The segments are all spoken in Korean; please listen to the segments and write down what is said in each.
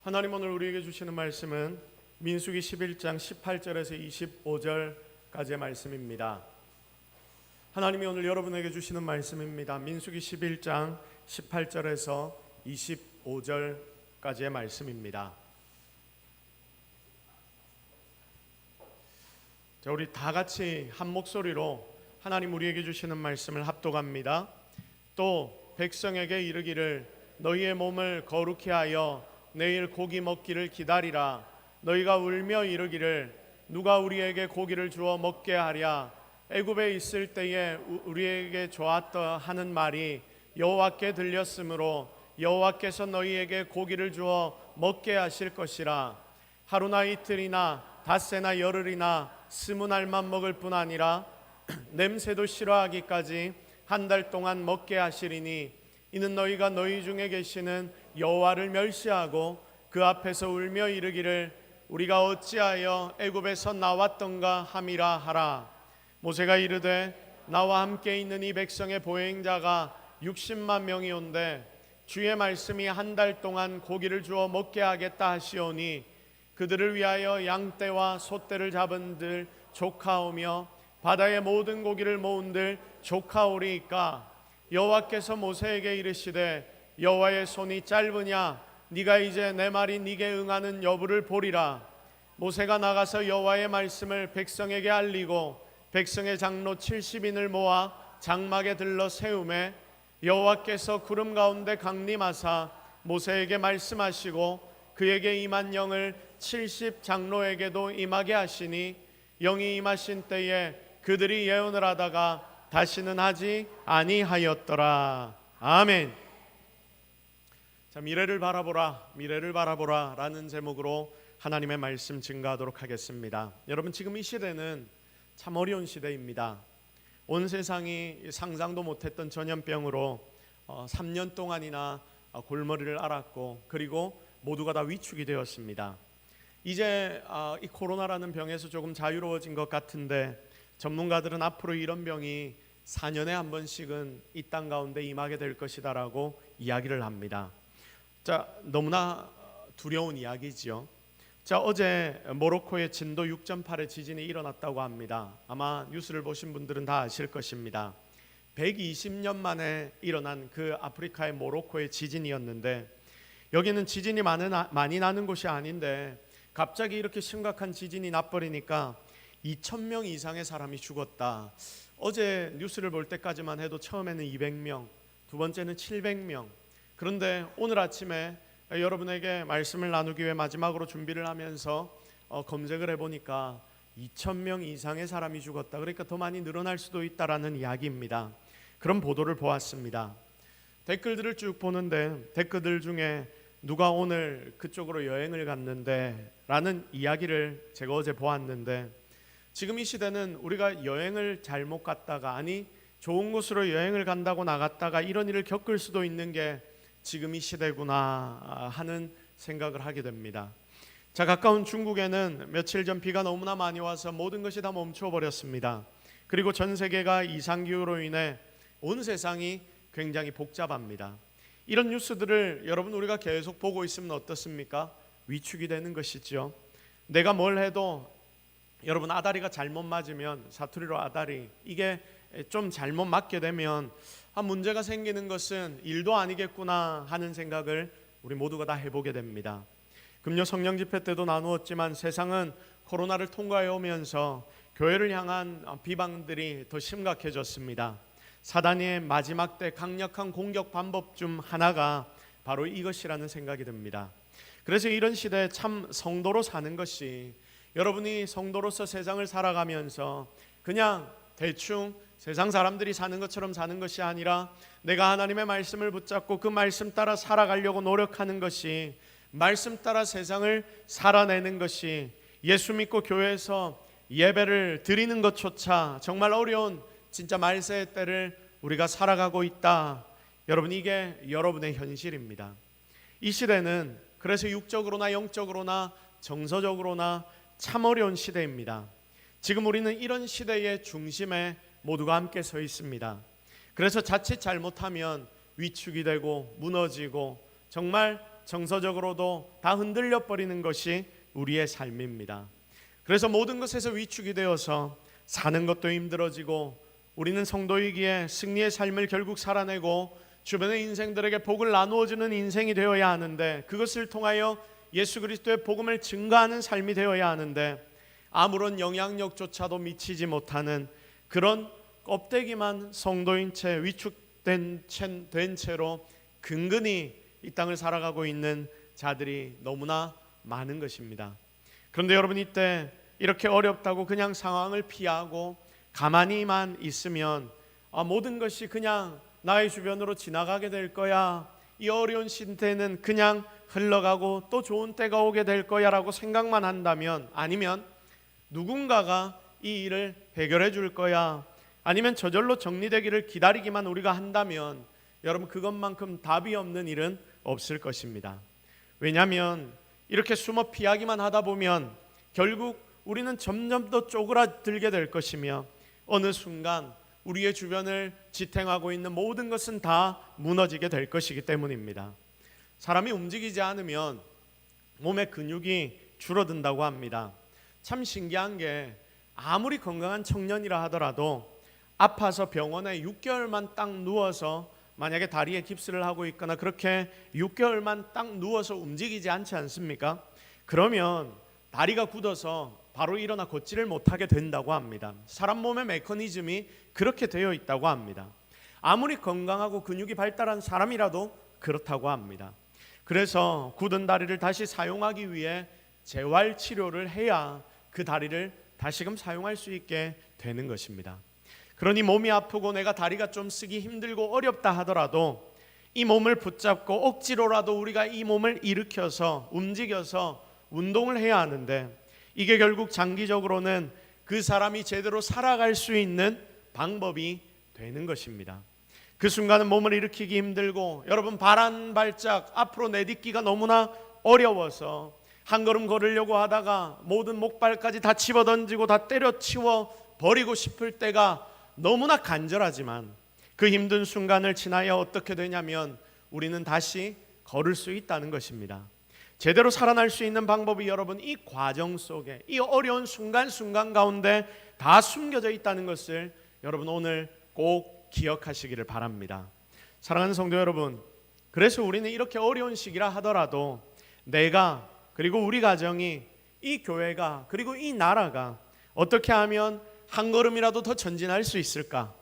하나님 오늘 우리에게 주시는 말씀은 민수기 11장 18절에서 25절까지의 말씀입니다. 하나님이 오늘 여러분에게 주시는 말씀입니다. 민수기 11장 18절에서 25절까지의 말씀입니다. 자, 우리 다 같이 한 목소리로 하나님 우리에게 주시는 말씀을 합독합니다. 또 백성에게 이르기를 너희의 몸을 거룩히 하여 내일 고기 먹기를 기다리라. 너희가 울며 이르기를 누가 우리에게 고기를 주어 먹게 하랴. 애굽에 있을 때에 우리에게 좋았다 하는 말이 여호와께 들렸으므로 여호와께서 너희에게 고기를 주어 먹게 하실 것이라. 하루나 이틀이나 닷새나 열흘이나 20날만 먹을 뿐 아니라 냄새도 싫어하기까지 한 달 동안 먹게 하시리니 이는 너희가 너희 중에 계시는 여호와를 멸시하고 그 앞에서 울며 이르기를 우리가 어찌하여 애굽에서 나왔던가 함이라 하라. 모세가 이르되 나와 함께 있는 이 백성의 보행자가 60만 명이온데 주의 말씀이 한 달 동안 고기를 주어 먹게 하겠다 하시오니 그들을 위하여 양떼와 소떼를 잡은들 조카오며 바다의 모든 고기를 모은들 조카오리이까. 여호와께서 모세에게 이르시되 여호와의 손이 짧으냐 네가 이제 내 말이 네게 응하는 여부를 보리라. 모세가 나가서 여호와의 말씀을 백성에게 알리고 백성의 장로 70인을 모아 장막에 들러 세우매 여호와께서 구름 가운데 강림하사 모세에게 말씀하시고 그에게 임한 영을 70 장로에게도 임하게 하시니 영이 임하신 때에 그들이 예언을 하다가 다시는 하지 아니하였더라. 아멘. 자, 미래를 바라보라 라는 제목으로 하나님의 말씀 증거하도록 하겠습니다. 여러분, 지금 이 시대는 참 어려운 시대입니다. 온 세상이 상상도 못했던 전염병으로 3년 동안이나 골머리를 앓았고 그리고 모두가 다 위축이 되었습니다. 이제 이 코로나라는 병에서 조금 자유로워진 것 같은데 전문가들은 앞으로 이런 병이 4년에 한 번씩은 이 땅 가운데 임하게 될 것이다라고 이야기를 합니다. 자, 너무나 두려운 이야기지요. 자, 어제 모로코의 진도 6.8의 지진이 일어났다고 합니다. 아마 뉴스를 보신 분들은 다 아실 것입니다. 120년 만에 일어난 그 아프리카의 모로코의 지진이었는데 여기는 지진이 많이 나는 곳이 아닌데 갑자기 이렇게 심각한 지진이 나버리니까 2,000명 이상의 사람이 죽었다. 어제 뉴스를 볼 때까지만 해도 처음에는 200명, 두 번째는 700명. 그런데 오늘 아침에 여러분에게 말씀을 나누기 위해 마지막으로 준비를 하면서 검색을 해보니까 2,000명 이상의 사람이 죽었다. 그러니까 더 많이 늘어날 수도 있다라는 이야기입니다. 그런 보도를 보았습니다. 댓글들을 쭉 보는데 댓글들 중에 누가 오늘 그쪽으로 여행을 갔는데 라는 이야기를 제가 어제 보았는데 지금 이 시대는 우리가 여행을 잘못 갔다가 아니 좋은 곳으로 여행을 간다고 나갔다가 이런 일을 겪을 수도 있는 게 지금 이 시대구나 하는 생각을 하게 됩니다. 자, 가까운 중국에는 며칠 전 비가 너무나 많이 와서 모든 것이 다 멈춰버렸습니다. 그리고 전 세계가 이상기후로 인해 온 세상이 굉장히 복잡합니다. 이런 뉴스들을 여러분 우리가 계속 보고 있으면 어떻습니까? 위축이 되는 것이죠. 내가 뭘 해도 여러분 아다리가 잘못 맞으면 사투리로 아다리 이게 좀 잘못 맞게 되면 문제가 생기는 것은 일도 아니겠구나 하는 생각을 우리 모두가 다 해보게 됩니다. 금요 성령 집회 때도 나누었지만 세상은 코로나를 통과해 오면서 교회를 향한 비방들이 더 심각해졌습니다. 사단의 마지막 때 강력한 공격 방법 중 하나가 바로 이것이라는 생각이 듭니다. 그래서 이런 시대에 참 성도로 사는 것이 여러분이 성도로서 세상을 살아가면서 그냥 대충 세상 사람들이 사는 것처럼 사는 것이 아니라 내가 하나님의 말씀을 붙잡고 그 말씀 따라 살아가려고 노력하는 것이 말씀 따라 세상을 살아내는 것이 예수 믿고 교회에서 예배를 드리는 것조차 정말 어려운 진짜 말세의 때를 우리가 살아가고 있다. 여러분, 이게 여러분의 현실입니다. 이 시대는 그래서 육적으로나 영적으로나 정서적으로나 참 어려운 시대입니다. 지금 우리는 이런 시대의 중심에 모두가 함께 서 있습니다. 그래서 자칫 잘못하면 위축이 되고 무너지고 정말 정서적으로도 다 흔들려 버리는 것이 우리의 삶입니다. 그래서 모든 것에서 위축이 되어서 사는 것도 힘들어지고, 우리는 성도이기에 승리의 삶을 결국 살아내고 주변의 인생들에게 복을 나누어주는 인생이 되어야 하는데, 그것을 통하여 예수 그리스도의 복음을 증거하는 삶이 되어야 하는데, 아무런 영향력조차도 미치지 못하는 그런 껍데기만 성도인 채 위축된 채로 근근히 이 땅을 살아가고 있는 자들이 너무나 많은 것입니다. 그런데 여러분, 이때 이렇게 어렵다고 그냥 상황을 피하고 가만히만 있으면 모든 것이 그냥 나의 주변으로 지나가게 될 거야, 이 어려운 시대는 그냥 흘러가고 또 좋은 때가 오게 될 거야 라고 생각만 한다면, 아니면 누군가가 이 일을 해결해 줄 거야, 아니면 저절로 정리되기를 기다리기만 우리가 한다면, 여러분, 그것만큼 답이 없는 일은 없을 것입니다. 왜냐하면 이렇게 숨어 피하기만 하다 보면 결국 우리는 점점 더 쪼그라들게 될 것이며, 어느 순간 우리의 주변을 지탱하고 있는 모든 것은 다 무너지게 될 것이기 때문입니다. 사람이 움직이지 않으면 몸의 근육이 줄어든다고 합니다. 참 신기한 게, 아무리 건강한 청년이라 하더라도 아파서 병원에 6개월만 딱 누워서, 만약에 다리에 깁스를 하고 있거나 그렇게 6개월만 딱 누워서 움직이지 않지 않습니까? 그러면 다리가 굳어서 바로 일어나 걷지를 못하게 된다고 합니다. 사람 몸의 메커니즘이 그렇게 되어 있다고 합니다. 아무리 건강하고 근육이 발달한 사람이라도 그렇다고 합니다. 그래서 굳은 다리를 다시 사용하기 위해 재활 치료를 해야 그 다리를 다시금 사용할 수 있게 되는 것입니다. 그러니 몸이 아프고 내가 다리가 좀 쓰기 힘들고 어렵다 하더라도 이 몸을 붙잡고 억지로라도 우리가 이 몸을 일으켜서 움직여서 운동을 해야 하는데, 이게 결국 장기적으로는 그 사람이 제대로 살아갈 수 있는 방법이 되는 것입니다. 그 순간은 몸을 일으키기 힘들고, 여러분, 발 한 발짝 앞으로 내딛기가 너무나 어려워서 한 걸음 걸으려고 하다가 모든 목발까지 다 집어던지고 다 때려치워 버리고 싶을 때가 너무나 간절하지만, 그 힘든 순간을 지나야 어떻게 되냐면 우리는 다시 걸을 수 있다는 것입니다. 제대로 살아날 수 있는 방법이 여러분, 이 과정 속에, 이 어려운 순간순간 가운데 다 숨겨져 있다는 것을 여러분 오늘 꼭 기억하시기를 바랍니다. 사랑하는 성도 여러분, 그래서 우리는 이렇게 어려운 시기라 하더라도 내가, 그리고 우리 가정이, 이 교회가, 그리고 이 나라가 어떻게 하면 한 걸음이라도 더 전진할 수 있을까?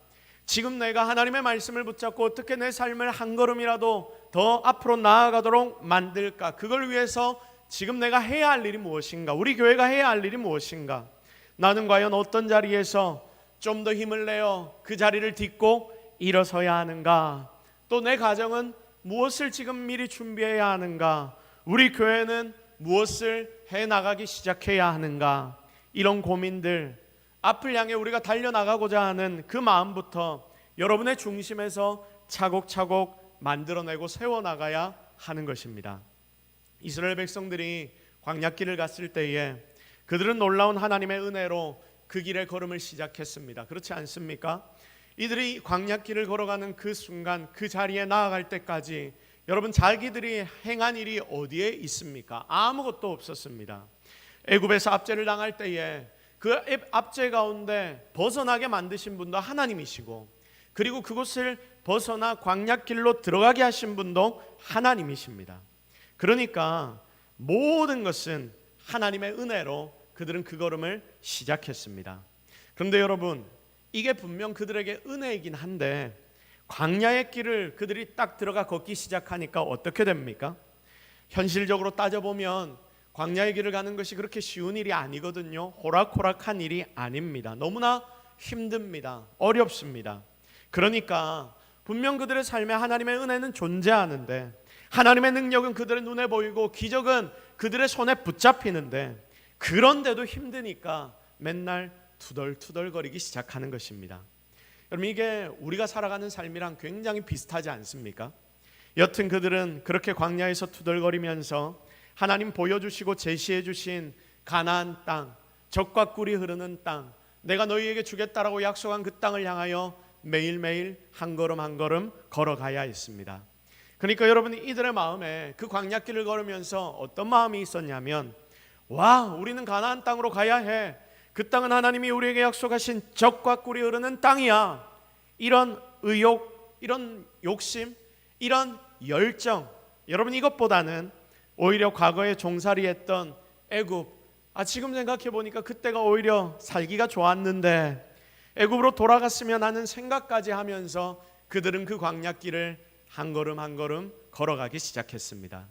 지금 내가 하나님의 말씀을 붙잡고 어떻게 내 삶을 한 걸음이라도 더 앞으로 나아가도록 만들까? 그걸 위해서 지금 내가 해야 할 일이 무엇인가? 우리 교회가 해야 할 일이 무엇인가? 나는 과연 어떤 자리에서 좀 더 힘을 내어 그 자리를 딛고 일어서야 하는가? 또 내 가정은 무엇을 지금 미리 준비해야 하는가? 우리 교회는 무엇을 해나가기 시작해야 하는가? 이런 고민들, 앞을 향해 우리가 달려나가고자 하는 그 마음부터 여러분의 중심에서 차곡차곡 만들어내고 세워나가야 하는 것입니다. 이스라엘 백성들이 광야길을 갔을 때에 그들은 놀라운 하나님의 은혜로 그 길의 걸음을 시작했습니다. 그렇지 않습니까? 이들이 광야길을 걸어가는 그 순간, 그 자리에 나아갈 때까지 여러분, 자기들이 행한 일이 어디에 있습니까? 아무것도 없었습니다. 애굽에서 압제를 당할 때에 그 압제 가운데 벗어나게 만드신 분도 하나님이시고, 그리고 그곳을 벗어나 광야길로 들어가게 하신 분도 하나님이십니다. 그러니까 모든 것은 하나님의 은혜로 그들은 그 걸음을 시작했습니다. 그런데 여러분, 이게 분명 그들에게 은혜이긴 한데 광야의 길을 그들이 딱 들어가 걷기 시작하니까 어떻게 됩니까? 현실적으로 따져보면 광야의 길을 가는 것이 그렇게 쉬운 일이 아니거든요. 호락호락한 일이 아닙니다. 너무나 힘듭니다. 어렵습니다. 그러니까 분명 그들의 삶에 하나님의 은혜는 존재하는데, 하나님의 능력은 그들의 눈에 보이고 기적은 그들의 손에 붙잡히는데, 그런데도 힘드니까 맨날 투덜투덜거리기 시작하는 것입니다. 여러분, 이게 우리가 살아가는 삶이랑 굉장히 비슷하지 않습니까? 여튼 그들은 그렇게 광야에서 투덜거리면서 하나님 보여주시고 제시해 주신 가나안 땅, 젖과 꿀이 흐르는 땅, 내가 너희에게 주겠다라고 약속한 그 땅을 향하여 매일매일 한 걸음 한 걸음 걸어가야 했습니다. 그러니까 여러분, 이들의 마음에 그 광야길을 걸으면서 어떤 마음이 있었냐면, 와, 우리는 가나안 땅으로 가야 해. 그 땅은 하나님이 우리에게 약속하신 젖과 꿀이 흐르는 땅이야. 이런 의욕, 이런 욕심, 이런 열정, 여러분, 이것보다는 오히려 과거에 종살이했던 애굽, 지금 생각해 보니까 그때가 오히려 살기가 좋았는데 애굽으로 돌아갔으면 하는 생각까지 하면서 그들은 그 광야길을 한 걸음 한 걸음 걸어가기 시작했습니다.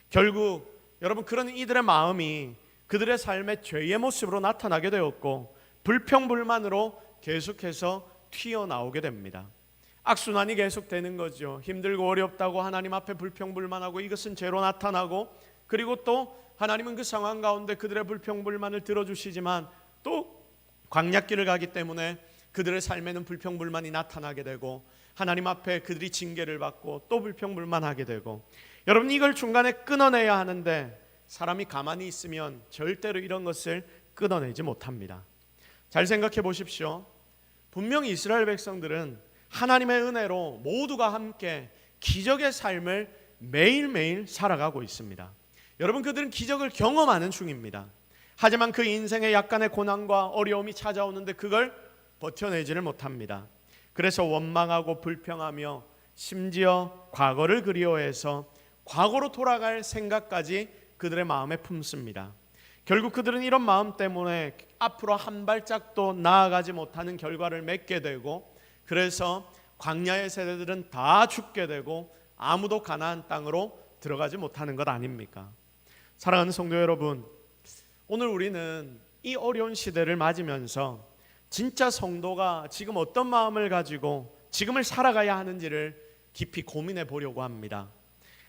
결국 여러분, 그런 이들의 마음이 그들의 삶의 죄의 모습으로 나타나게 되었고 불평불만으로 계속해서 튀어나오게 됩니다. 악순환이 계속되는 거죠. 힘들고 어렵다고 하나님 앞에 불평불만하고 이것은 죄로 나타나고, 그리고 또 하나님은 그 상황 가운데 그들의 불평불만을 들어주시지만 또 광야길을 가기 때문에 그들의 삶에는 불평불만이 나타나게 되고 하나님 앞에 그들이 징계를 받고 또 불평불만하게 되고, 여러분, 이걸 중간에 끊어내야 하는데 사람이 가만히 있으면 절대로 이런 것을 끊어내지 못합니다. 잘 생각해 보십시오. 분명히 이스라엘 백성들은 하나님의 은혜로 모두가 함께 기적의 삶을 매일매일 살아가고 있습니다. 여러분, 그들은 기적을 경험하는 중입니다. 하지만 그 인생에 약간의 고난과 어려움이 찾아오는데 그걸 버텨내지를 못합니다. 그래서 원망하고 불평하며 심지어 과거를 그리워해서 과거로 돌아갈 생각까지 그들의 마음에 품습니다. 결국 그들은 이런 마음 때문에 앞으로 한 발짝도 나아가지 못하는 결과를 맺게 되고, 그래서 광야의 세대들은 다 죽게 되고 아무도 가나안 땅으로 들어가지 못하는 것 아닙니까? 사랑하는 성도 여러분, 오늘 우리는 이 어려운 시대를 맞으면서 진짜 성도가 지금 어떤 마음을 가지고 지금을 살아가야 하는지를 깊이 고민해 보려고 합니다.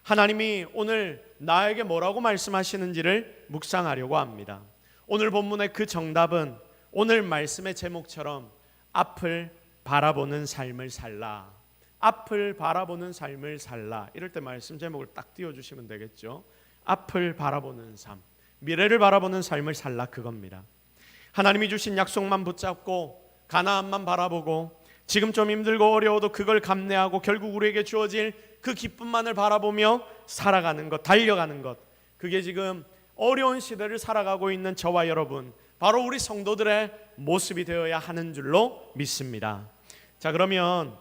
하나님이 오늘 나에게 뭐라고 말씀하시는지를 묵상하려고 합니다. 오늘 본문의 그 정답은 오늘 말씀의 제목처럼 앞을 바라보는 삶을 살라. 앞을 바라보는 삶을 살라. 이럴 때 말씀 제목을 딱 띄워주시면 되겠죠. 앞을 바라보는 삶, 미래를 바라보는 삶을 살라, 그겁니다. 하나님이 주신 약속만 붙잡고 가나안만 바라보고 지금 좀 힘들고 어려워도 그걸 감내하고 결국 우리에게 주어질 그 기쁨만을 바라보며 살아가는 것, 달려가는 것, 그게 지금 어려운 시대를 살아가고 있는 저와 여러분, 바로 우리 성도들의 모습이 되어야 하는 줄로 믿습니다. 자, 그러면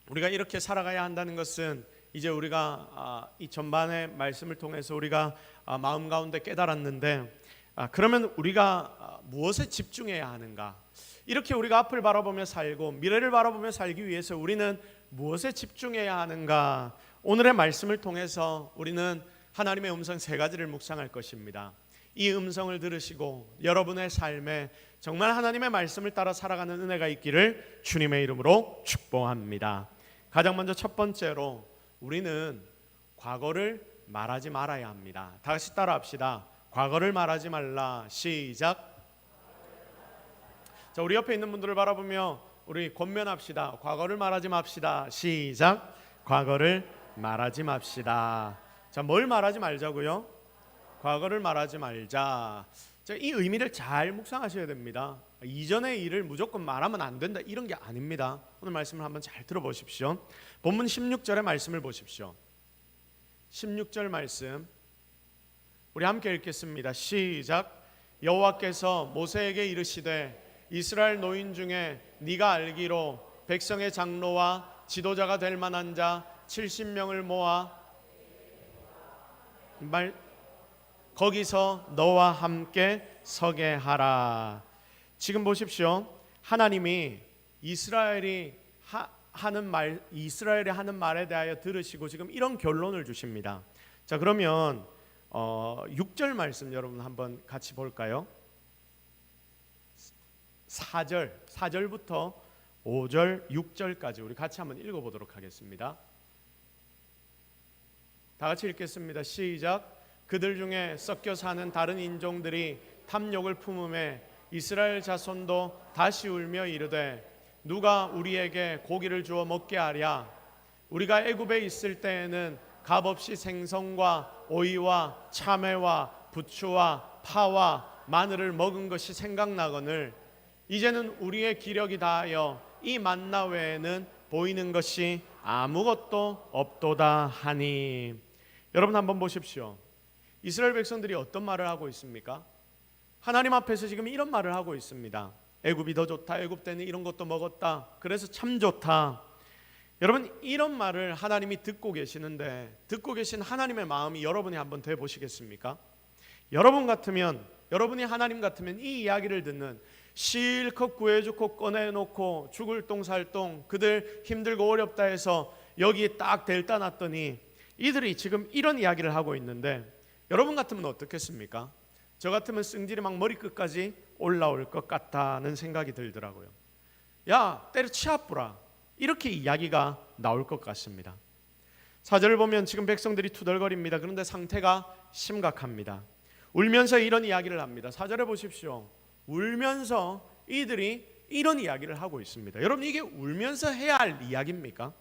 우리가 이렇게 살아가야 한다는 것은 이제 우리가 이 전반의 말씀을 통해서 우리가 마음 가운데 깨달았는데, 그러면 우리가 무엇에 집중해야 하는가? 이렇게 우리가 앞을 바라보며 살고 미래를 바라보며 살기 위해서 우리는 무엇에 집중해야 하는가? 오늘의 말씀을 통해서 우리는 하나님의 음성 세 가지를 묵상할 것입니다. 이 음성을 들으시고 여러분의 삶에 정말 하나님의 말씀을 따라 살아가는 은혜가 있기를 주님의 이름으로 축복합니다. 가장 먼저 첫 번째로 우리는 과거를 말하지 말아야 합니다. 다 같이 따라 합시다. 과거를 말하지 말라. 시작. 자, 우리 옆에 있는 분들을 바라보며 우리 권면합시다. 과거를 말하지 맙시다. 시작. 과거를 말하지 맙시다. 자, 뭘 말하지 말자고요? 과거를 말하지 말자. 자, 이 의미를 잘 묵상하셔야 됩니다. 이전의 일을 무조건 말하면 안 된다, 이런 게 아닙니다. 오늘 말씀을 한번 잘 들어보십시오. 본문 16절의 말씀을 보십시오. 16절 말씀 우리 함께 읽겠습니다. 시작. 여호와께서 모세에게 이르시되 이스라엘 노인 중에 네가 알기로 백성의 장로와 지도자가 될 만한 자 70명을 모아 거기서 너와 함께 서게 하라. 지금 보십시오. 하나님이 이스라엘이 하는 말에 대하여 들으시고 지금 이런 결론을 주십니다. 자, 그러면 6절 말씀 여러분 한번 같이 볼까요? 4절부터 5절, 6절까지 우리 같이 한번 읽어보도록 하겠습니다. 다 같이 읽겠습니다. 시작. 그들 중에 섞여 사는 다른 인종들이 탐욕을 품음에 이스라엘 자손도 다시 울며 이르되 누가 우리에게 고기를 주어 먹게 하랴. 우리가 애굽에 있을 때에는 값없이 생선과 오이와 참외와 부추와 파와 마늘을 먹은 것이 생각나거늘 이제는 우리의 기력이 다하여 이 만나 외에는 보이는 것이 아무것도 없도다 하니. 여러분 한번 보십시오. 이스라엘 백성들이 어떤 말을 하고 있습니까? 하나님 앞에서 지금 이런 말을 하고 있습니다. 애굽이 더 좋다. 애굽 때는 이런 것도 먹었다. 그래서 참 좋다. 여러분 이런 말을 하나님이 듣고 계시는데, 듣고 계신 하나님의 마음이 여러분이 한번 돼 보시겠습니까? 여러분 같으면, 여러분이 하나님 같으면 이 이야기를 듣는, 실컷 구해주고 꺼내놓고 죽을 똥 살 똥, 그들 힘들고 어렵다 해서 여기에 딱 델다 놨더니 이들이 지금 이런 이야기를 하고 있는데, 여러분 같으면 어떻겠습니까? 저 같으면 승질이 막 머리끝까지 올라올 것 같다는 생각이 들더라고요. 야, 때려치아뿌라, 이렇게 이야기가 나올 것 같습니다. 4절을 보면 지금 백성들이 투덜거립니다. 그런데 상태가 심각합니다. 울면서 이런 이야기를 합니다. 4절에 보십시오. 울면서 이들이 이런 이야기를 하고 있습니다. 여러분 이게 울면서 해야 할 이야기입니까?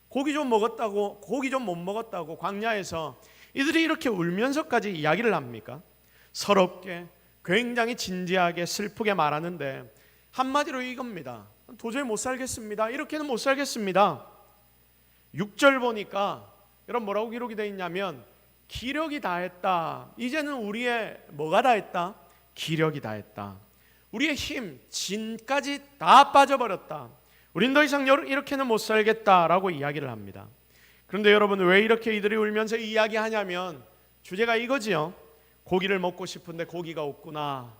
고기 좀 먹었다고, 고기 좀 못 먹었다고 광야에서 이들이 이렇게 울면서까지 이야기를 합니까? 서럽게, 굉장히 진지하게, 슬프게 말하는데 한마디로 이겁니다. 도저히 못 살겠습니다. 이렇게는 못 살겠습니다. 6절 보니까 여러분 뭐라고 기록이 되어 있냐면, 기력이 다했다. 이제는 우리의 뭐가 다했다? 기력이 다했다. 우리의 힘, 진까지 다 빠져버렸다. 우린 더 이상 이렇게는 못 살겠다라고 이야기를 합니다. 그런데 여러분 왜 이렇게 이들이 울면서 이야기하냐면, 주제가 이거지요. 고기를 먹고 싶은데 고기가 없구나.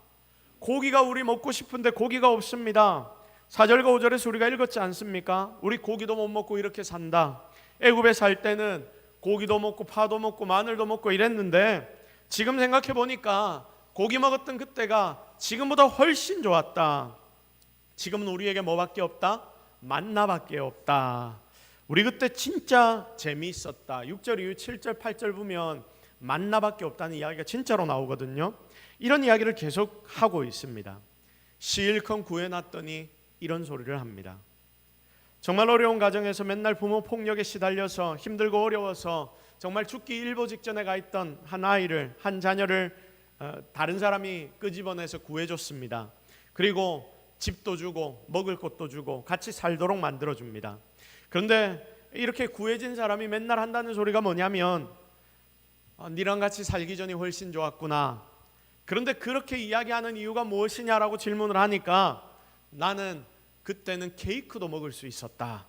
고기가 우리 먹고 싶은데 고기가 없습니다. 4절과 5절에서 우리가 읽었지 않습니까? 우리 고기도 못 먹고 이렇게 산다. 애굽에 살 때는 고기도 먹고 파도 먹고 마늘도 먹고 이랬는데, 지금 생각해 보니까 고기 먹었던 그때가 지금보다 훨씬 좋았다. 지금은 우리에게 뭐밖에 없다? 만나밖에 없다. 우리 그때 진짜 재미있었다. 6절 이후 7절 8절 보면 만나밖에 없다는 이야기가 진짜로 나오거든요. 이런 이야기를 계속 하고 있습니다. 실컷 구해놨더니 이런 소리를 합니다. 정말 어려운 가정에서 맨날 부모 폭력에 시달려서 힘들고 어려워서 정말 죽기 일보 직전에 가 있던 한 아이를, 한 자녀를 다른 사람이 끄집어내서 구해줬습니다. 그리고 집도 주고 먹을 것도 주고 같이 살도록 만들어줍니다. 그런데 이렇게 구해진 사람이 맨날 한다는 소리가 뭐냐면, 니랑 같이 살기 전이 훨씬 좋았구나. 그런데 그렇게 이야기하는 이유가 무엇이냐라고 질문을 하니까, 나는 그때는 케이크도 먹을 수 있었다.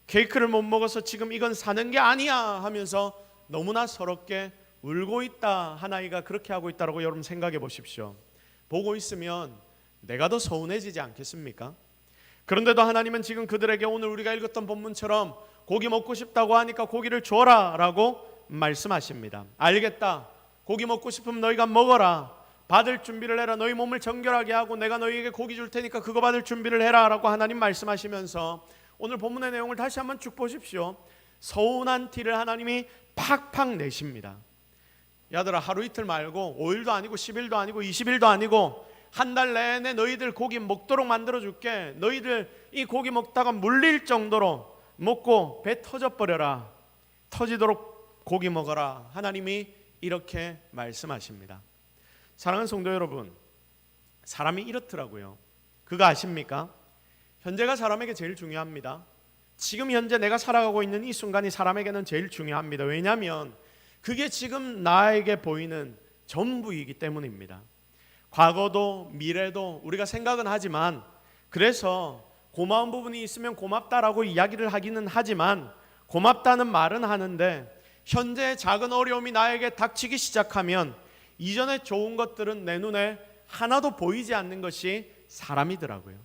케이크를 못 먹어서 지금 이건 사는 게 아니야 하면서 너무나 서럽게 울고 있다. 한 아이가 그렇게 하고 있다고 여러분 생각해 보십시오. 보고 있으면 내가 더 서운해지지 않겠습니까? 그런데도 하나님은 지금 그들에게 오늘 우리가 읽었던 본문처럼 고기 먹고 싶다고 하니까 고기를 줘라 라고 말씀하십니다. 알겠다. 고기 먹고 싶으면 너희가 먹어라. 받을 준비를 해라. 너희 몸을 정결하게 하고 내가 너희에게 고기 줄 테니까 그거 받을 준비를 해라 라고 하나님 말씀하시면서, 오늘 본문의 내용을 다시 한번 쭉 보십시오. 서운한 티를 하나님이 팍팍 내십니다. 야들아, 하루 이틀 말고 5일도 아니고 10일도 아니고 20일도 아니고 한 달 내내 너희들 고기 먹도록 만들어 줄게. 너희들 이 고기 먹다가 물릴 정도로 먹고 배 터져버려라. 터지도록 고기 먹어라. 하나님이 이렇게 말씀하십니다. 사랑하는 성도 여러분, 사람이 이렇더라고요. 그거 아십니까? 현재가 사람에게 제일 중요합니다. 지금 현재 내가 살아가고 있는 이 순간이 사람에게는 제일 중요합니다. 왜냐하면 그게 지금 나에게 보이는 전부이기 때문입니다. 과거도 미래도 우리가 생각은 하지만, 그래서 고마운 부분이 있으면 고맙다라고 이야기를 하기는 하지만, 고맙다는 말은 하는데 현재의 작은 어려움이 나에게 닥치기 시작하면 이전에 좋은 것들은 내 눈에 하나도 보이지 않는 것이 사람이더라고요.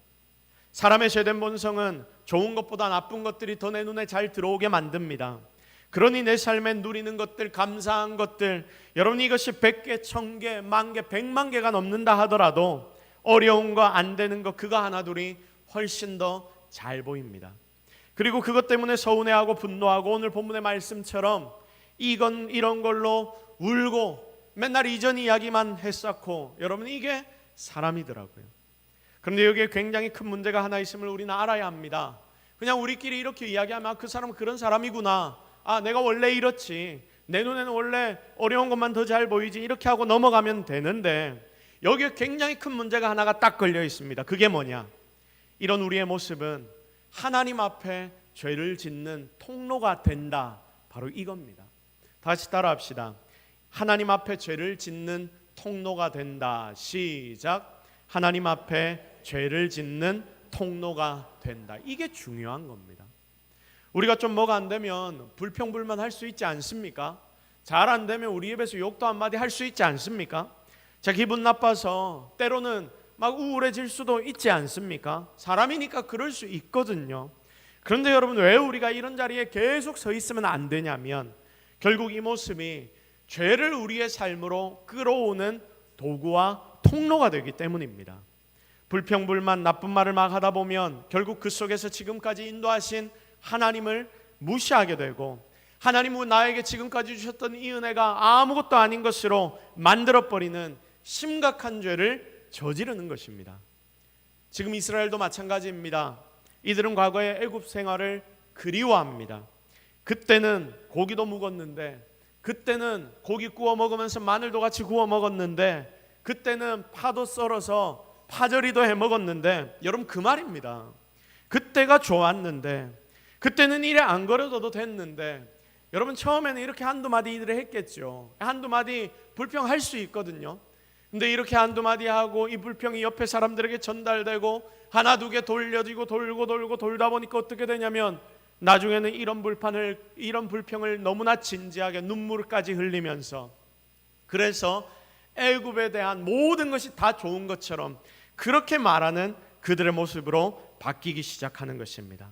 사람의 죄된 본성은 좋은 것보다 나쁜 것들이 더 내 눈에 잘 들어오게 만듭니다. 그러니 내 삶에 누리는 것들, 감사한 것들, 여러분 이것이 100개, 1000개, 10,000개, 100만 개가 넘는다 하더라도 어려운 거, 안 되는 거, 그거 하나둘이 훨씬 더 잘 보입니다. 그리고 그것 때문에 서운해하고 분노하고 오늘 본문의 말씀처럼 이런 걸로 울고 맨날 이전 이야기만 했었고, 여러분 이게 사람이더라고요. 그런데 여기에 굉장히 큰 문제가 하나 있음을 우리는 알아야 합니다. 그냥 우리끼리 이렇게 이야기하면 그 사람은 그런 사람이구나, 내가 원래 이렇지, 내 눈에는 원래 어려운 것만 더 잘 보이지, 이렇게 하고 넘어가면 되는데, 여기에 굉장히 큰 문제가 하나가 딱 걸려 있습니다. 그게 뭐냐? 이런 우리의 모습은 하나님 앞에 죄를 짓는 통로가 된다. 바로 이겁니다. 다시 따라합시다. 하나님 앞에 죄를 짓는 통로가 된다. 시작. 하나님 앞에 죄를 짓는 통로가 된다. 이게 중요한 겁니다. 우리가 좀 뭐가 안 되면 불평불만할 수 있지 않습니까? 잘 안 되면 우리 입에서 욕도 한마디 할 수 있지 않습니까? 자, 기분 나빠서 때로는 막 우울해질 수도 있지 않습니까? 사람이니까 그럴 수 있거든요. 그런데 여러분, 왜 우리가 이런 자리에 계속 서 있으면 안 되냐면, 결국 이 모습이 죄를 우리의 삶으로 끌어오는 도구와 통로가 되기 때문입니다. 불평불만 나쁜 말을 막 하다 보면 결국 그 속에서 지금까지 인도하신 하나님을 무시하게 되고, 하나님은 나에게 지금까지 주셨던 이 은혜가 아무것도 아닌 것으로 만들어버리는 심각한 죄를 저지르는 것입니다. 지금 이스라엘도 마찬가지입니다. 이들은 과거의 애굽 생활을 그리워합니다. 그때는 고기도 묵었는데, 그때는 고기 구워 먹으면서 마늘도 같이 구워 먹었는데, 그때는 파도 썰어서 파절이도 해 먹었는데, 여러분 그 말입니다. 그때가 좋았는데, 그때는 일에 안 걸어둬도 됐는데, 여러분 처음에는 이렇게 한두 마디 일을 했겠죠. 한두 마디 불평할 수 있거든요. 근데 이렇게 한두 마디 하고 이 불평이 옆에 사람들에게 전달되고 하나 두 개 돌려지고 돌고 돌다 보니까 어떻게 되냐면, 나중에는 이런 불평을 너무나 진지하게 눈물까지 흘리면서, 그래서 애굽에 대한 모든 것이 다 좋은 것처럼 그렇게 말하는 그들의 모습으로 바뀌기 시작하는 것입니다.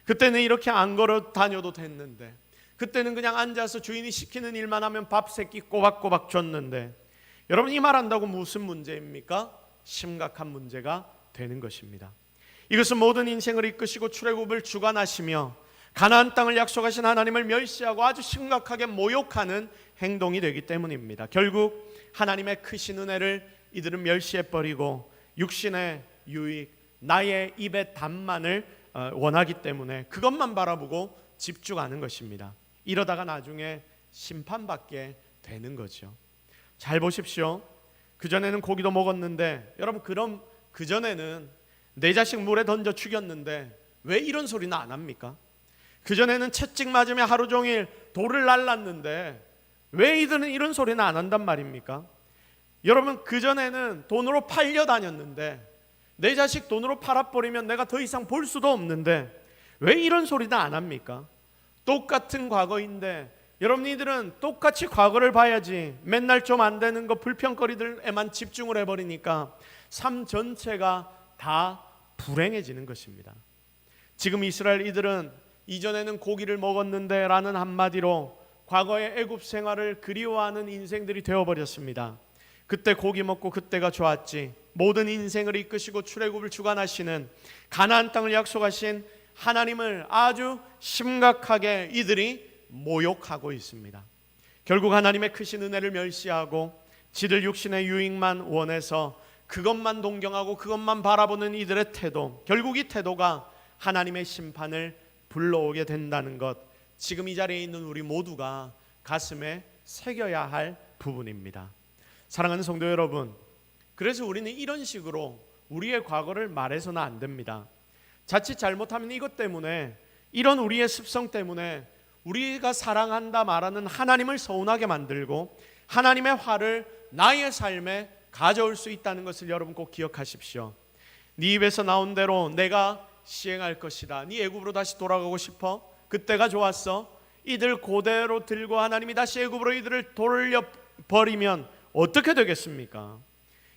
그때는 이렇게 안 걸어 다녀도 됐는데, 그때는 그냥 앉아서 주인이 시키는 일만 하면 밥 세 끼 꼬박꼬박 줬는데, 여러분 이 말한다고 무슨 문제입니까? 심각한 문제가 되는 것입니다. 이것은 모든 인생을 이끄시고 출애굽을 주관하시며 가나안 땅을 약속하신 하나님을 멸시하고 아주 심각하게 모욕하는 행동이 되기 때문입니다. 결국 하나님의 크신 은혜를 이들은 멸시해버리고 육신의 유익, 나의 입의 담만을 원하기 때문에 그것만 바라보고 집중하는 것입니다. 이러다가 나중에 심판받게 되는 거죠. 잘 보십시오. 그전에는 고기도 먹었는데, 여러분 그럼 그전에는 내 자식 물에 던져 죽였는데 왜 이런 소리는 안 합니까? 그전에는 채찍 맞으며 하루 종일 돌을 날랐는데 왜 이들은 이런 소리는 안 한단 말입니까? 여러분 그전에는 돈으로 팔려 다녔는데 내 자식 돈으로 팔아버리면 내가 더 이상 볼 수도 없는데 왜 이런 소리는 안 합니까? 똑같은 과거인데 여러분 이들은 똑같이 과거를 봐야지 맨날 좀 안 되는 거 불평거리들에만 집중을 해버리니까 삶 전체가 다 불행해지는 것입니다. 지금 이스라엘 이들은 이전에는 고기를 먹었는데 라는 한마디로 과거의 애굽 생활을 그리워하는 인생들이 되어버렸습니다. 그때 고기 먹고 그때가 좋았지. 모든 인생을 이끄시고 출애굽을 주관하시는 가나안 땅을 약속하신 하나님을 아주 심각하게 이들이 모욕하고 있습니다. 결국 하나님의 크신 은혜를 멸시하고 지들 육신의 유익만 원해서 그것만 동경하고 그것만 바라보는 이들의 태도, 결국 이 태도가 하나님의 심판을 불러오게 된다는 것, 지금 이 자리에 있는 우리 모두가 가슴에 새겨야 할 부분입니다. 사랑하는 성도 여러분, 그래서 우리는 이런 식으로 우리의 과거를 말해서는 안 됩니다. 자칫 잘못하면 이것 때문에, 이런 우리의 습성 때문에 우리가 사랑한다 말하는 하나님을 서운하게 만들고 하나님의 화를 나의 삶에 가져올 수 있다는 것을 여러분 꼭 기억하십시오. 네 입에서 나온 대로 내가 시행할 것이다. 네 애굽으로 다시 돌아가고 싶어? 그때가 좋았어? 이들 그대로 들고 하나님이 다시 애굽으로 이들을 돌려버리면 어떻게 되겠습니까?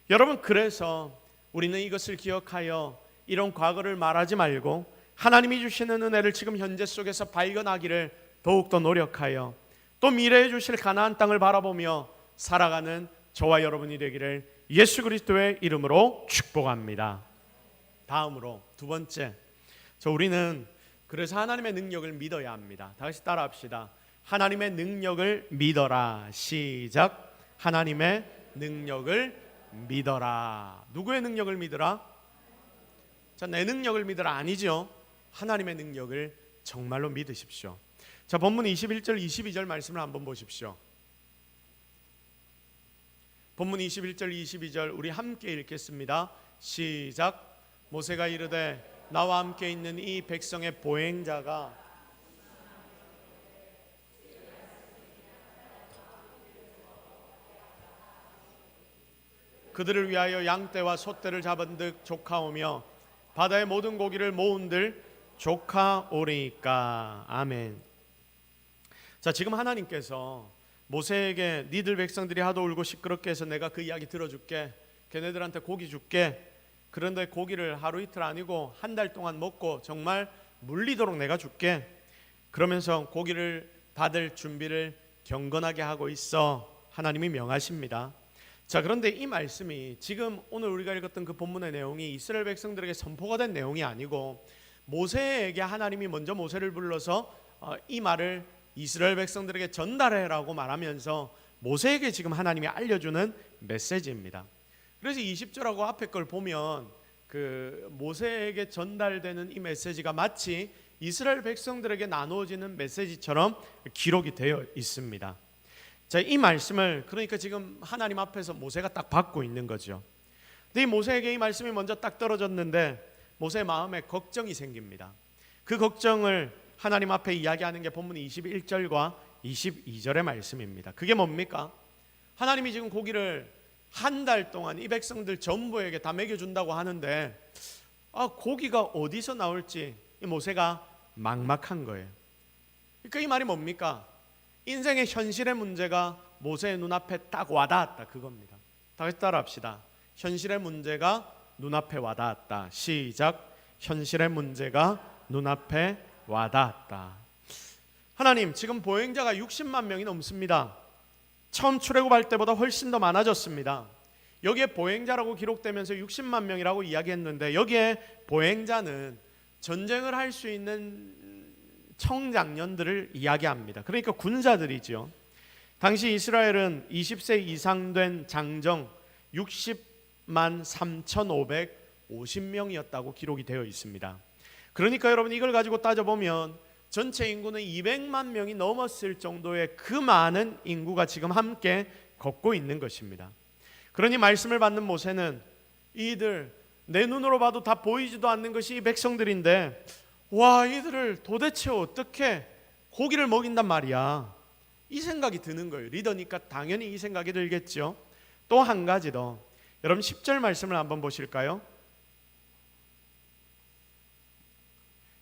여러분 그래서 우리는 이것을 기억하여 이런 과거를 말하지 말고 하나님이 주시는 은혜를 지금 현재 속에서 발견하기를 더욱더 노력하여 또 미래에 주실 가나안 땅을 바라보며 살아가는 저와 여러분이 되기를 예수 그리스도의 이름으로 축복합니다. 다음으로 두 번째, 우리는 그래서 하나님의 능력을 믿어야 합니다. 다시 따라합시다. 하나님의 능력을 믿어라. 시작. 하나님의 능력을 믿어라. 누구의 능력을 믿어라? 자, 내 능력을 믿어라 아니죠. 하나님의 능력을 정말로 믿으십시오. 자, 본문 21절 22절 말씀을 한번 보십시오. 본문 21절 22절 우리 함께 읽겠습니다. 시작. 모세가 이르되 나와 함께 있는 이 백성의 보행자가 그들을 위하여 양떼와 소떼를 잡은듯 조카오며 바다의 모든 고기를 모은들 조카오리이까. 아멘. 자, 지금 하나님께서 모세에게 니들 백성들이 하도 울고 시끄럽게 해서 내가 그 이야기 들어줄게, 걔네들한테 고기 줄게. 그런데 고기를 하루 이틀 아니고 한 달 동안 먹고 정말 물리도록 내가 줄게. 그러면서 고기를 받을 준비를 경건하게 하고 있어 하나님이 명하십니다. 자, 그런데 이 말씀이 지금 오늘 우리가 읽었던 그 본문의 내용이 이스라엘 백성들에게 선포가 된 내용이 아니고 모세에게 하나님이 먼저 모세를 불러서 이 말을 이스라엘 백성들에게 전달해라고 말하면서 모세에게 지금 하나님이 알려주는 메시지입니다. 그래서 20절하고 앞에 걸 보면 그 모세에게 전달되는 이 메시지가 마치 이스라엘 백성들에게 나누어지는 메시지처럼 기록이 되어 있습니다. 자, 이 말씀을 그러니까 지금 하나님 앞에서 모세가 딱 받고 있는 거죠. 근데 이 모세에게 이 말씀이 먼저 딱 떨어졌는데 모세의 마음에 걱정이 생깁니다. 그 걱정을 하나님 앞에 이야기하는 게 본문 21절과 22절의 말씀입니다. 그게 뭡니까? 하나님이 지금 고기를 한 달 동안 이 백성들 전부에게 다 먹여준다고 하는데 고기가 어디서 나올지 이 모세가 막막한 거예요. 그러니까 이 말이 뭡니까? 인생의 현실의 문제가 모세의 눈앞에 딱 와닿았다, 그겁니다. 다시 따라합시다. 현실의 문제가 눈앞에 와닿았다. 시작. 현실의 문제가 눈앞에 와닿았다. 하나님, 지금 보행자가 60만 명이 넘습니다. 처음 출애굽할 때보다 훨씬 더 많아졌습니다. 여기에 보행자라고 기록되면서 60만 명이라고 이야기했는데 여기에 보행자는 전쟁을 할 수 있는 청장년들을 이야기합니다. 그러니까 군사들이죠. 당시 이스라엘은 20세 이상 된 장정 60만 3,550명이었다고 기록이 되어 있습니다. 그러니까 여러분 이걸 가지고 따져보면 전체 인구는 200만 명이 넘었을 정도의 그 많은 인구가 지금 함께 걷고 있는 것입니다. 그러니 말씀을 받는 모세는 이들 내 눈으로 봐도 다 보이지도 않는 것이 이 백성들인데 와, 이들을 도대체 어떻게 고기를 먹인단 말이야, 이 생각이 드는 거예요. 리더니까 당연히 이 생각이 들겠죠. 또 한 가지 더, 여러분 10절 말씀을 한번 보실까요?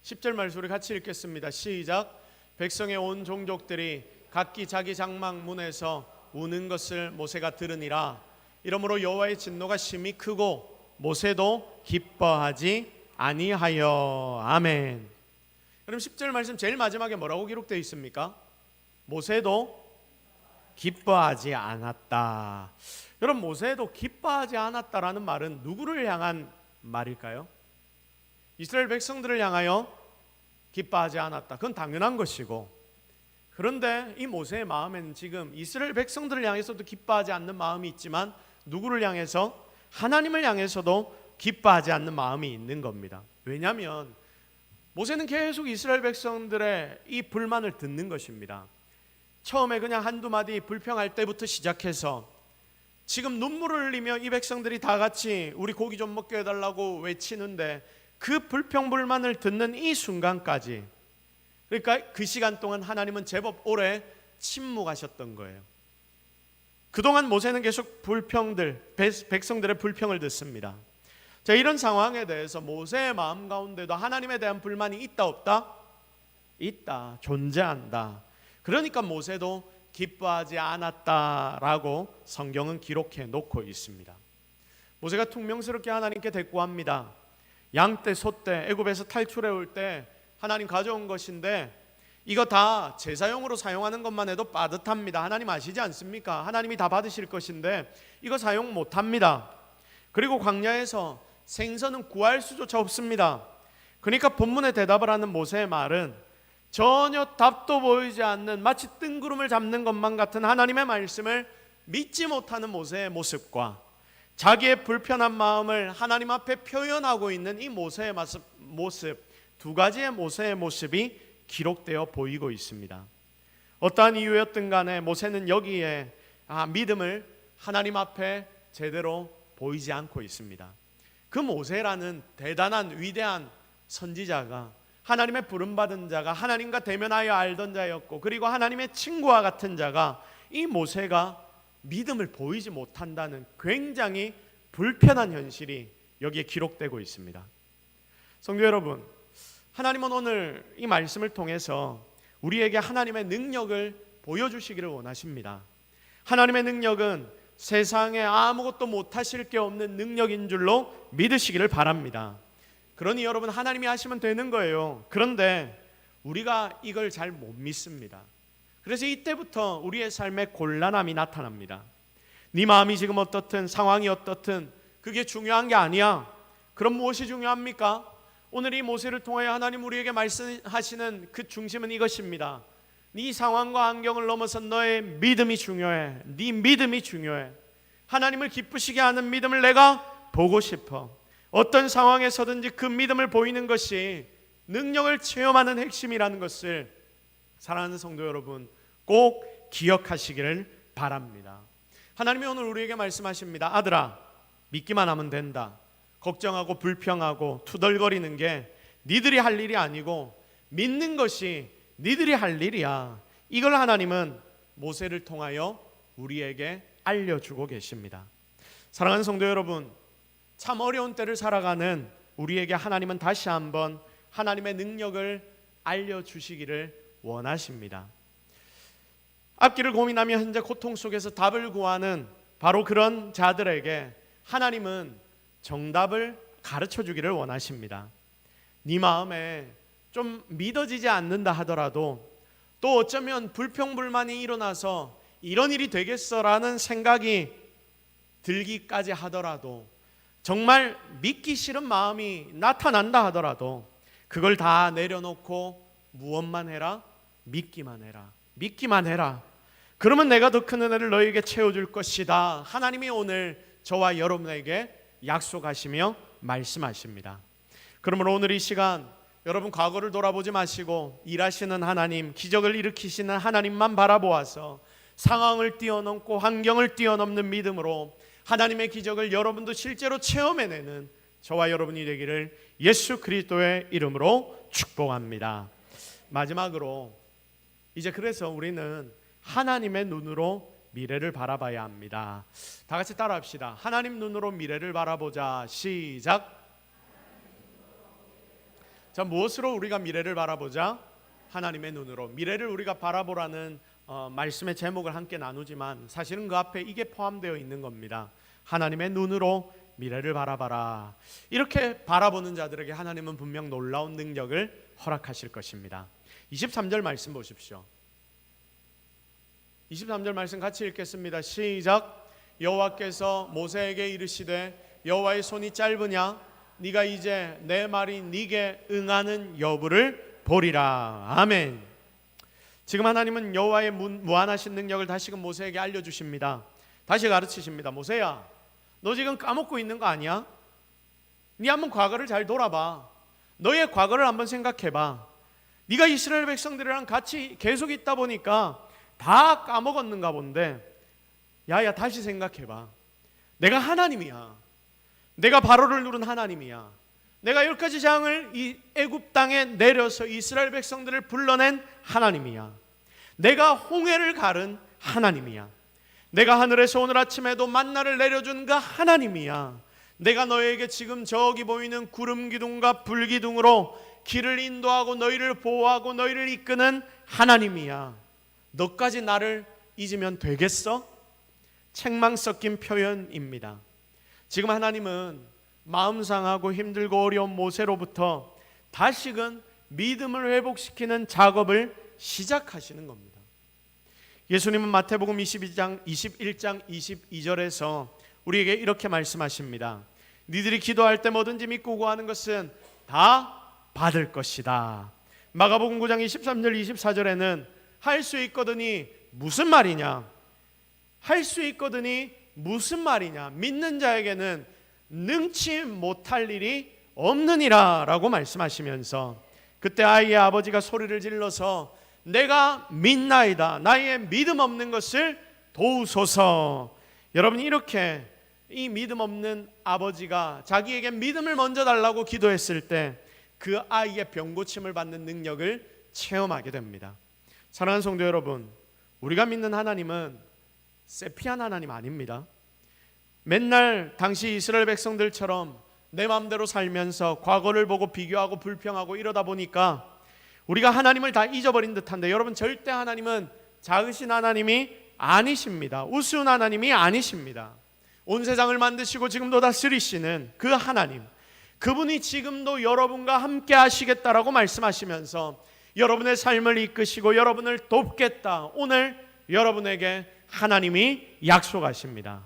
10절 말씀 우리 같이 읽겠습니다. 시작. 백성의 온 종족들이 각기 자기 장막 문에서 우는 것을 모세가 들으니라. 이러므로 여호와의 진노가 심히 크고 모세도 기뻐하지 아니하여. 아멘. 그럼 10절 말씀 제일 마지막에 뭐라고 기록되어 있습니까? 모세도 기뻐하지 않았다. 여러분, 모세도 기뻐하지 않았다라는 말은 누구를 향한 말일까요? 이스라엘 백성들을 향하여 기뻐하지 않았다. 그건 당연한 것이고, 그런데 이 모세의 마음에는 지금 이스라엘 백성들을 향해서도 기뻐하지 않는 마음이 있지만 누구를 향해서? 하나님을 향해서도 기뻐하지 않는 마음이 있는 겁니다. 왜냐하면 모세는 계속 이스라엘 백성들의 이 불만을 듣는 것입니다. 처음에 그냥 한두 마디 불평할 때부터 시작해서 지금 눈물을 흘리며 이 백성들이 다 같이 우리 고기 좀 먹게 해달라고 외치는데 그 불평 불만을 듣는 이 순간까지, 그러니까 그 시간 동안 하나님은 제법 오래 침묵하셨던 거예요. 그동안 모세는 계속 백성들의 불평을 듣습니다. 자, 이런 상황에 대해서 모세의 마음 가운데도 하나님에 대한 불만이 있다 없다? 있다, 존재한다. 그러니까 모세도 기뻐하지 않았다라고 성경은 기록해 놓고 있습니다. 모세가 퉁명스럽게 하나님께 대꾸합니다. 양떼 소떼 애굽에서 탈출해 올 때 하나님 가져온 것인데 이거 다 제사용으로 사용하는 것만 해도 빠듯합니다. 하나님 아시지 않습니까? 하나님이 다 받으실 것인데 이거 사용 못합니다. 그리고 광야에서 생선은 구할 수조차 없습니다. 그러니까 본문에 대답을 하는 모세의 말은 전혀 답도 보이지 않는 마치 뜬구름을 잡는 것만 같은 하나님의 말씀을 믿지 못하는 모세의 모습과 자기의 불편한 마음을 하나님 앞에 표현하고 있는 이 모세의 모습, 두 가지의 모세의 모습이 기록되어 보이고 있습니다. 어떠한 이유였든 간에 모세는 여기에 믿음을 하나님 앞에 제대로 보이지 않고 있습니다. 그 모세라는 대단한 위대한 선지자가, 하나님의 부름받은 자가, 하나님과 대면하여 알던 자였고, 그리고 하나님의 친구와 같은 자가 이 모세가 믿음을 보이지 못한다는 굉장히 불편한 현실이 여기에 기록되고 있습니다. 성도 여러분, 하나님은 오늘 이 말씀을 통해서 우리에게 하나님의 능력을 보여주시기를 원하십니다. 하나님의 능력은 세상에 아무것도 못하실 게 없는 능력인 줄로 믿으시기를 바랍니다. 그러니 여러분, 하나님이 하시면 되는 거예요. 그런데 우리가 이걸 잘 못 믿습니다. 그래서 이때부터 우리의 삶에 곤란함이 나타납니다. 네 마음이 지금 어떻든, 상황이 어떻든 그게 중요한 게 아니야. 그럼 무엇이 중요합니까? 오늘 이 모세를 통하여 하나님 우리에게 말씀하시는 그 중심은 이것입니다. 네 상황과 환경을 넘어선 너의 믿음이 중요해. 네 믿음이 중요해. 하나님을 기쁘시게 하는 믿음을 내가 보고 싶어. 어떤 상황에서든지 그 믿음을 보이는 것이 능력을 체험하는 핵심이라는 것을 사랑하는 성도 여러분, 꼭 기억하시기를 바랍니다. 하나님이 오늘 우리에게 말씀하십니다. 아들아, 믿기만 하면 된다. 걱정하고 불평하고 투덜거리는 게 니들이 할 일이 아니고 믿는 것이 니들이 할 일이야. 이걸 하나님은 모세를 통하여 우리에게 알려주고 계십니다. 사랑하는 성도 여러분, 참 어려운 때를 살아가는 우리에게 하나님은 다시 한번 하나님의 능력을 알려주시기를 원하십니다. 앞길을 고민하며 현재 고통 속에서 답을 구하는 바로 그런 자들에게 하나님은 정답을 가르쳐 주기를 원하십니다. 네 마음에 좀 믿어지지 않는다 하더라도, 또 어쩌면 불평불만이 일어나서 이런 일이 되겠어라는 생각이 들기까지 하더라도, 정말 믿기 싫은 마음이 나타난다 하더라도 그걸 다 내려놓고 무엇만 해라? 믿기만 해라. 믿기만 해라. 그러면 내가 더 큰 은혜를 너에게 채워줄 것이다. 하나님이 오늘 저와 여러분에게 약속하시며 말씀하십니다. 그러므로 오늘 이 시간 여러분, 과거를 돌아보지 마시고 일하시는 하나님, 기적을 일으키시는 하나님만 바라보아서 상황을 뛰어넘고 환경을 뛰어넘는 믿음으로 하나님의 기적을 여러분도 실제로 체험해내는 저와 여러분이 되기를 예수 그리스도의 이름으로 축복합니다. 마지막으로, 이제 그래서 우리는 하나님의 눈으로 미래를 바라봐야 합니다. 다 같이 따라합시다. 하나님 눈으로 미래를 바라보자. 시작. 자, 무엇으로 우리가 미래를 바라보자? 하나님의 눈으로. 미래를 우리가 바라보라는 말씀의 제목을 함께 나누지만 사실은 그 앞에 이게 포함되어 있는 겁니다. 하나님의 눈으로 미래를 바라봐라. 이렇게 바라보는 자들에게 하나님은 분명 놀라운 능력을 허락하실 것입니다. 23절 말씀 보십시오. 23절 말씀 같이 읽겠습니다. 시작. 여호와께서 모세에게 이르시되 여호와의 손이 짧으냐? 네가 이제 내 말이 네게 응하는 여부를 보리라. 아멘. 지금 하나님은 여호와의 무한하신 능력을 다시금 모세에게 알려주십니다. 다시 가르치십니다. 모세야, 너 지금 까먹고 있는 거 아니야? 네 한번 과거를 잘 돌아봐. 너의 과거를 한번 생각해봐. 네가 이스라엘 백성들이랑 같이 계속 있다 보니까 다 까먹었는가 본데, 야야 다시 생각해봐. 내가 하나님이야. 내가 바로를 누른 하나님이야. 내가 10가지 장을 이 애굽 땅에 내려서 이스라엘 백성들을 불러낸 하나님이야. 내가 홍해를 가른 하나님이야. 내가 하늘에서 오늘 아침에도 만나를 내려준 그 하나님이야. 내가 너에게 지금 저기 보이는 구름 기둥과 불 기둥으로 길을 인도하고 너희를 보호하고 너희를 이끄는 하나님이야. 너까지 나를 잊으면 되겠어? 책망 섞인 표현입니다. 지금 하나님은 마음 상하고 힘들고 어려운 모세로부터 다시금 믿음을 회복시키는 작업을 시작하시는 겁니다. 예수님은 마태복음 21장 22절에서 우리에게 이렇게 말씀하십니다. 니들이 기도할 때 뭐든지 믿고 구하는 것은 다 받을 것이다. 마가복음 9장 23절 24절에는 할 수 있거든이 무슨 말이냐? 할 수 있거든이 무슨 말이냐? 믿는 자에게는 능치 못할 일이 없느니라 라고 말씀하시면서, 그때 아이의 아버지가 소리를 질러서 내가 믿나이다, 나의 믿음 없는 것을 도우소서. 여러분, 이렇게 이 믿음 없는 아버지가 자기에게 믿음을 먼저 달라고 기도했을 때 그 아이의 병고침을 받는 능력을 체험하게 됩니다. 사랑하는 성도 여러분, 우리가 믿는 하나님은 세피한 하나님 아닙니다. 맨날 당시 이스라엘 백성들처럼 내 마음대로 살면서 과거를 보고 비교하고 불평하고 이러다 보니까 우리가 하나님을 다 잊어버린 듯한데, 여러분, 절대 하나님은 작으신 하나님이 아니십니다. 우스운 하나님이 아니십니다. 온 세상을 만드시고 지금도 다스리시는 그 하나님, 그분이 지금도 여러분과 함께 하시겠다라고 말씀하시면서 여러분의 삶을 이끄시고 여러분을 돕겠다, 오늘 여러분에게 하나님이 약속하십니다.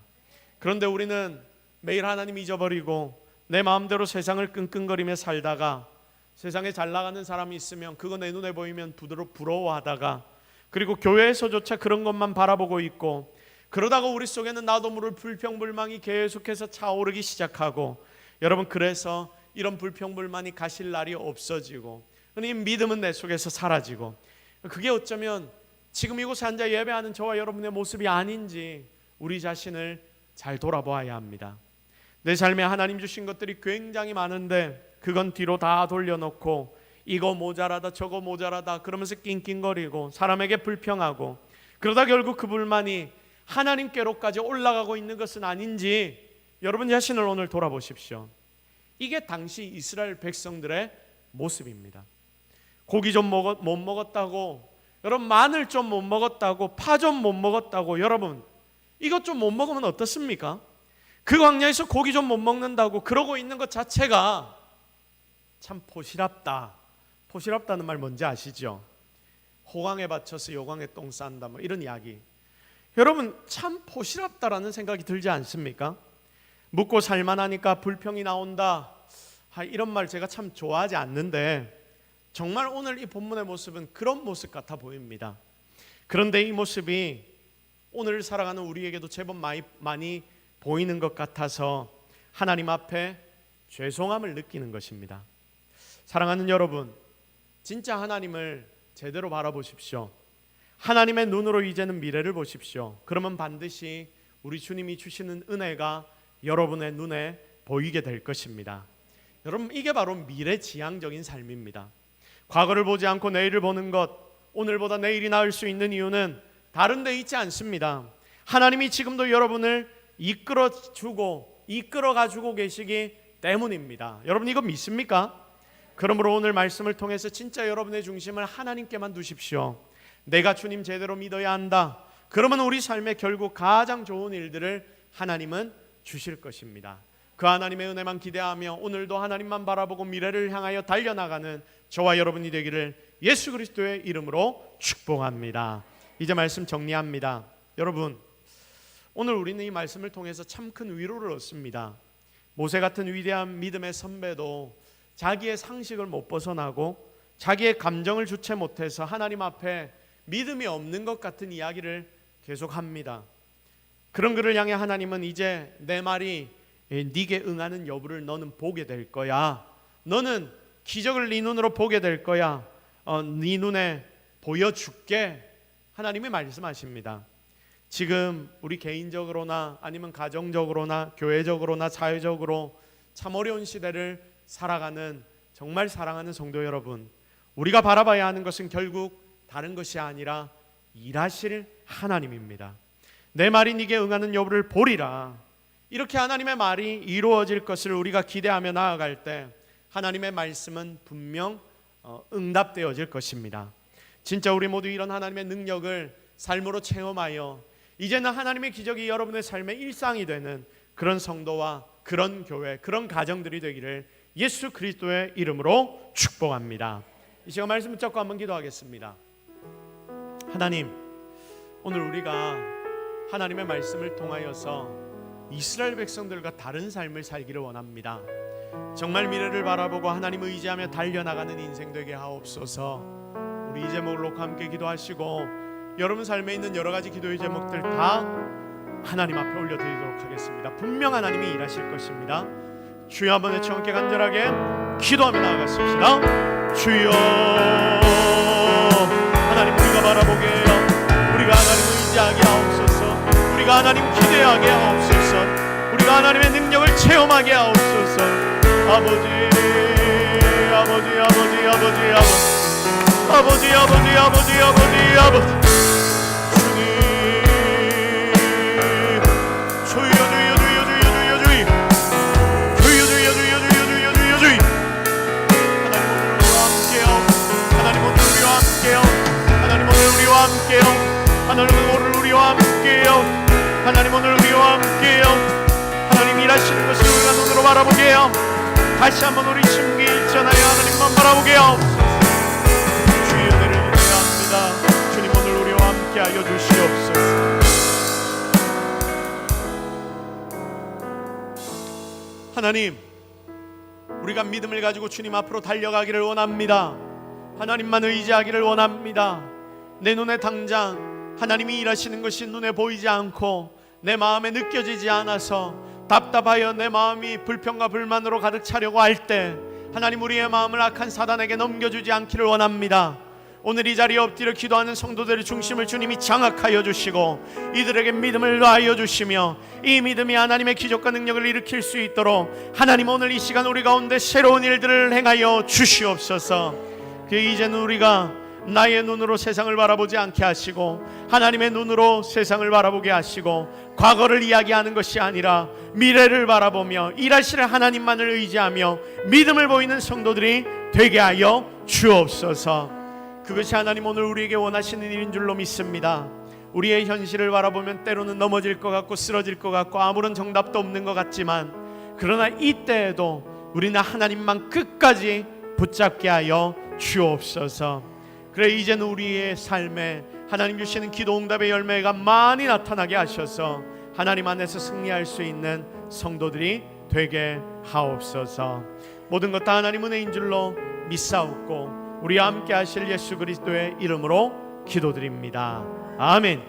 그런데 우리는 매일 하나님 잊어버리고 내 마음대로 세상을 끙끙거리며 살다가, 세상에 잘 나가는 사람이 있으면 그거 내 눈에 보이면 부러워하다가, 그리고 교회에서조차 그런 것만 바라보고 있고, 그러다가 우리 속에는 나도 모를 불평불만이 계속해서 차오르기 시작하고, 여러분, 그래서 이런 불평불만이 가실 날이 없어지고 이 믿음은 내 속에서 사라지고, 그게 어쩌면 지금 이곳에 앉아 예배하는 저와 여러분의 모습이 아닌지 우리 자신을 잘 돌아보아야 합니다. 내 삶에 하나님 주신 것들이 굉장히 많은데 그건 뒤로 다 돌려놓고 이거 모자라다 저거 모자라다 그러면서 낑낑거리고 사람에게 불평하고, 그러다 결국 그 불만이 하나님께로까지 올라가고 있는 것은 아닌지 여러분 자신을 오늘 돌아보십시오. 이게 당시 이스라엘 백성들의 모습입니다. 고기 좀 못 먹었다고, 여러분, 마늘 좀 못 먹었다고, 파 좀 못 먹었다고, 여러분, 이것 좀 못 먹으면 어떻습니까? 그 광야에서 고기 좀 못 먹는다고 그러고 있는 것 자체가 참 포시랍다. 포시랍다는 말 뭔지 아시죠? 호강에 바쳐서 요강에 똥 싼다, 뭐 이런 이야기. 여러분, 참 포시랍다라는 생각이 들지 않습니까? 묻고 살만하니까 불평이 나온다, 이런 말 제가 참 좋아하지 않는데, 정말 오늘 이 본문의 모습은 그런 모습 같아 보입니다. 그런데 이 모습이 오늘 살아가는 우리에게도 제법 많이 보이는 것 같아서 하나님 앞에 죄송함을 느끼는 것입니다. 사랑하는 여러분, 진짜 하나님을 제대로 바라보십시오. 하나님의 눈으로 이제는 미래를 보십시오. 그러면 반드시 우리 주님이 주시는 은혜가 여러분의 눈에 보이게 될 것입니다. 여러분, 이게 바로 미래지향적인 삶입니다. 과거를 보지 않고 내일을 보는 것, 오늘보다 내일이 나을 수 있는 이유는 다른 데 있지 않습니다. 하나님이 지금도 여러분을 이끌어가지고 계시기 때문입니다. 여러분, 이거 믿습니까? 그러므로 오늘 말씀을 통해서 진짜 여러분의 중심을 하나님께만 두십시오. 내가 주님 제대로 믿어야 한다. 그러면 우리 삶에 결국 가장 좋은 일들을 하나님은 주실 것입니다. 그 하나님의 은혜만 기대하며 오늘도 하나님만 바라보고 미래를 향하여 달려나가는 저와 여러분이 되기를 예수 그리스도의 이름으로 축복합니다. 이제 말씀 정리합니다. 여러분, 오늘 우리는 이 말씀을 통해서 참 큰 위로를 얻습니다. 모세 같은 위대한 믿음의 선배도 자기의 상식을 못 벗어나고 자기의 감정을 주체 못해서 하나님 앞에 믿음이 없는 것 같은 이야기를 계속합니다. 그런 그를 향해 하나님은 이제 내 말이 네게 응하는 여부를 너는 보게 될 거야. 너는 기적을 네 눈으로 보게 될 거야. 네 눈에 보여줄게. 하나님이 말씀하십니다. 지금 우리 개인적으로나 아니면 가정적으로나 교회적으로나 사회적으로 참 어려운 시대를 살아가는 정말 사랑하는 성도 여러분, 우리가 바라봐야 하는 것은 결국 다른 것이 아니라 일하실 하나님입니다. 내 말이 네게 응하는 여부를 보리라. 이렇게 하나님의 말이 이루어질 것을 우리가 기대하며 나아갈 때 하나님의 말씀은 분명 응답되어질 것입니다. 진짜 우리 모두 이런 하나님의 능력을 삶으로 체험하여 이제는 하나님의 기적이 여러분의 삶의 일상이 되는 그런 성도와 그런 교회, 그런 가정들이 되기를 예수 그리스도의 이름으로 축복합니다. 이 시간 말씀 붙잡고 한번 기도하겠습니다. 하나님, 오늘 우리가 하나님의 말씀을 통하여서 이스라엘 백성들과 다른 삶을 살기를 원합니다. 정말 미래를 바라보고 하나님을 의지하며 달려나가는 인생 되게 하옵소서. 우리 이 제목을 놓고 함께 기도하시고 여러분 삶에 있는 여러 가지 기도의 제목들 다 하나님 앞에 올려드리도록 하겠습니다. 분명 하나님이 일하실 것입니다. 주여 한번 외쳐 함께 간절하게 기도하며 나아가십시다. 주여, 하나님 우리가 바라보게 해요. 우리가 하나님을 의지하게 하옵소서. 우리가 하나님 기대하게 하옵소서. 우리가 하나님의 능력을 체험하게 하옵소서. 아버지 하나님 오늘 우리와 함께요. 하나님 일하시는 것을 우리가 눈으로 바라보게요. 다시 한번 우리 심기 일전하여 하나님만 바라보게요. 주의 은혜를 기도합니다. 주님 오늘 우리와 함께하여 주시옵소서. 하나님, 우리가 믿음을 가지고 주님 앞으로 달려가기를 원합니다. 하나님만 의지하기를 원합니다. 내 눈에 당장 하나님이 일하시는 것이 눈에 보이지 않고 내 마음에 느껴지지 않아서 답답하여 내 마음이 불평과 불만으로 가득 차려고 할 때 하나님 우리의 마음을 악한 사단에게 넘겨주지 않기를 원합니다. 오늘 이 자리에 엎드려 기도하는 성도들의 중심을 주님이 장악하여 주시고 이들에게 믿음을 더하여 주시며 이 믿음이 하나님의 기적과 능력을 일으킬 수 있도록 하나님 오늘 이 시간 우리 가운데 새로운 일들을 행하여 주시옵소서. 이제는 우리가 나의 눈으로 세상을 바라보지 않게 하시고 하나님의 눈으로 세상을 바라보게 하시고 과거를 이야기하는 것이 아니라 미래를 바라보며 일하시는 하나님만을 의지하며 믿음을 보이는 성도들이 되게 하여 주옵소서. 그것이 하나님 오늘 우리에게 원하시는 일인 줄로 믿습니다. 우리의 현실을 바라보면 때로는 넘어질 것 같고 쓰러질 것 같고 아무런 정답도 없는 것 같지만 그러나 이때에도 우리는 하나님만 끝까지 붙잡게 하여 주옵소서. 그래 이제는 우리의 삶에 하나님 주시는 기도 응답의 열매가 많이 나타나게 하셔서 하나님 안에서 승리할 수 있는 성도들이 되게 하옵소서. 모든 것 다 하나님 은혜인 줄로 믿사옵고 우리와 함께 하실 예수 그리스도의 이름으로 기도드립니다. 아멘.